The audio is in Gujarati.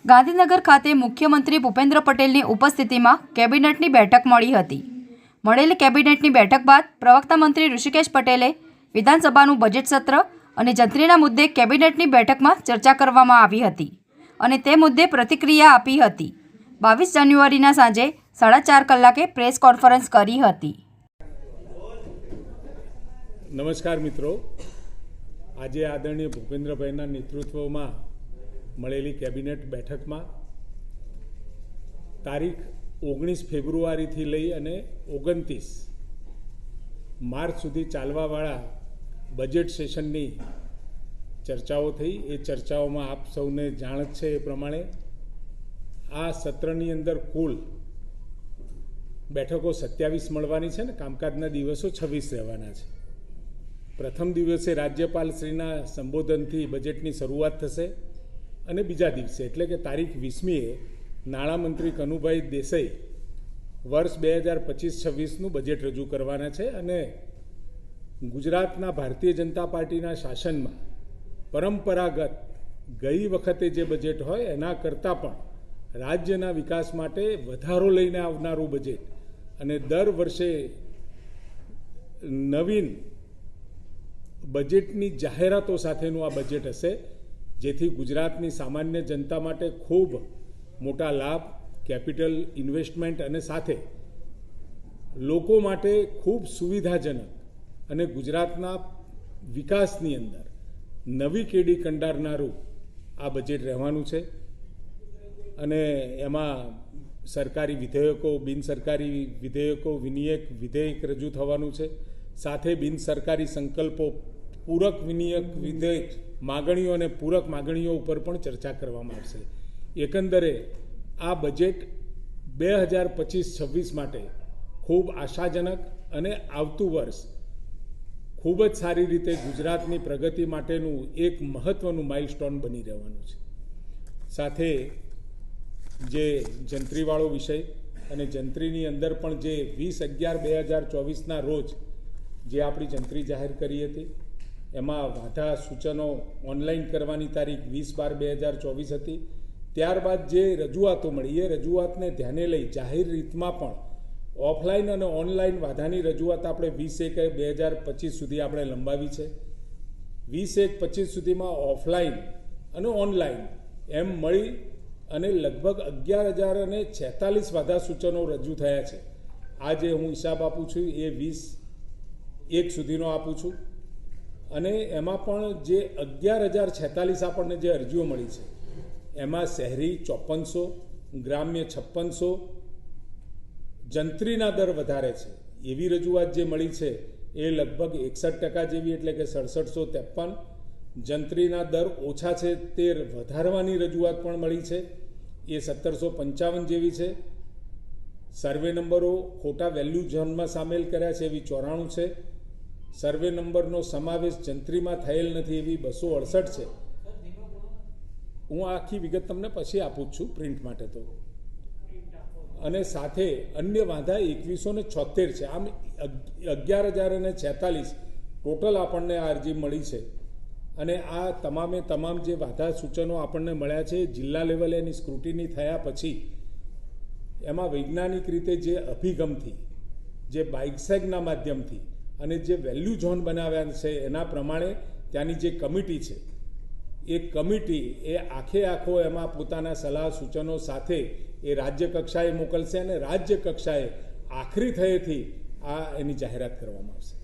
ગાંધીનગર ખાતે મુખ્યમંત્રી ભૂપેન્દ્ર પટેલની ઉપસ્થિતિમાં કેબિનેટની બેઠક મળી હતી. મળેલી કેબિનેટની બેઠક બાદ પ્રવક્તા મંત્રી ઋષિકેશ પટેલે વિધાનસભાનું બજેટ સત્ર અને જંત્રીના મુદ્દે કેબિનેટની બેઠકમાં ચર્ચા કરવામાં આવી હતી અને તે મુદ્દે પ્રતિક્રિયા આપી હતી. 22 જાન્યુઆરીના સાંજે 4:30 કલાકે પ્રેસ કોન્ફરન્સ કરી હતી. નમસ્કાર મિત્રો, આજે આદરણીય ભૂપેન્દ્રભાઈના નેતૃત્વમાં મળેલી કેબિનેટ બેઠકમાં તારીખ 19 ફેબ્રુઆરીથી લઈ અને 29 માર્ચ સુધી ચાલવાવાળા બજેટ સેશનની ચર્ચાઓ થઈ. એ ચર્ચાઓમાં આપ સૌને જાણ જ છે એ પ્રમાણે આ સત્રની અંદર કુલ બેઠકો 27 મળવાની છે ને કામકાજના દિવસો 26 રહેવાના છે. પ્રથમ દિવસે રાજ્યપાલશ્રીના સંબોધનથી બજેટની શરૂઆત થશે અને બીજા દિવસે એટલે કે તારીખ 20મીએ નાણામંત્રી કનુભાઈ દેસાઈ વર્ષ 2025-26નું બજેટ રજૂ કરવાના છે અને ગુજરાતના ભારતીય જનતા પાર્ટીના શાસનમાં પરંપરાગત ગઈ વખતે જે બજેટ હોય એના કરતાં પણ રાજ્યના વિકાસ માટે વધારો લઈને આવનારું બજેટ અને દર વર્ષે નવીન બજેટની જાહેરાતો સાથેનું આ બજેટ હશે, જેથી ગુજરાતની સામાન્ય જનતા માટે ખૂબ મોટા લાભ, કેપિટલ ઇન્વેસ્ટમેન્ટ અને સાથે લોકો માટે ખૂબ સુવિધાજનક અને ગુજરાતના વિકાસની અંદર નવી કેડી કંડારનારું આ બજેટ રહેવાનું છે. અને એમાં સરકારી વિધેયકો, બિનસરકારી વિધેયકો, વિધેયક રજૂ થવાનું છે. સાથે બિનસરકારી સંકલ્પો, પૂરક વિનિયોગ વિધેયક, માગણીઓ અને પૂરક માગણીઓ ઉપર પણ ચર્ચા કરવામાં આવશે. એકંદરે આ બજેટ 2025-26 માટે ખૂબ આશાજનક અને આવતું વર્ષ ખૂબ જ સારી રીતે ગુજરાતની પ્રગતિ માટેનું એક મહત્ત્વનું માઇલસ્ટોન બની રહેવાનું છે. સાથે જે જંત્રીવાળો વિષય અને જંત્રીની અંદર પણ જે 20/11/2024ના રોજ જે આપણી જંત્રી જાહેર કરી હતી એમાં વાંધા સૂચનો ઓનલાઈન કરવાની તારીખ 20/12/2024 હતી. ત્યારબાદ જે રજૂઆતો મળી એ રજૂઆતને ધ્યાને લઈ જાહેર રીતમાં પણ ઓફલાઈન અને ઓનલાઈન વાંધાની રજૂઆત આપણે 20/1/2025 સુધી આપણે લંબાવી છે. 20/1/25 સુધીમાં ઓફલાઈન અને ઓનલાઈન એમ મળી અને લગભગ 11,046 વાંધા સૂચનો રજૂ થયા છે. આજે હું હિસાબ આપું છું એ 20/1 સુધીનો આપું છું અને એમાં પણ જે 11,046 આપણને જે અરજીઓ મળી છે એમાં શહેરી 5400, ગ્રામ્ય 5600, જંત્રીના દર વધારે છે એવી રજૂઆત જે મળી છે એ લગભગ 61% જેવી એટલે કે 6753. જંત્રીના દર ઓછા છે તે વધારવાની રજૂઆત પણ મળી છે એ 1755 જેવી છે. સર્વે નંબરો ખોટા વેલ્યુ ઝોનમાં સામેલ કર્યા છે એવી 94 છે. સર્વે નંબરનો સમાવેશ જંત્રીમાં થયેલ નથી એવી 268 છે. હું આખી વિગત તમને પછી આપું છું પ્રિન્ટ માટે તો. અને સાથે અન્ય વાંધા 2176 છે. આમ 11,046 ટોટલ આપણને આ અરજી મળી છે. અને આ તમામે તમામ જે વાંધા સૂચનો આપણને મળ્યા છે જિલ્લા લેવલે એની સ્ક્રુટિની થયા પછી એમાં વૈજ્ઞાનિક રીતે જે અભિગમથી, જે બાઇકસેગના માધ્યમથી અને જે વેલ્યુ ઝોન બનાવ્યા છે એના પ્રમાણે ત્યાંની જે કમિટી છે એ કમિટી એ આખો એમાં પોતાના સલાહ સૂચનો સાથે એ રાજ્ય કક્ષાએ મોકલશે અને રાજ્ય કક્ષાએ આખરી થયેથી આ એની જાહેરાત કરવામાં આવશે.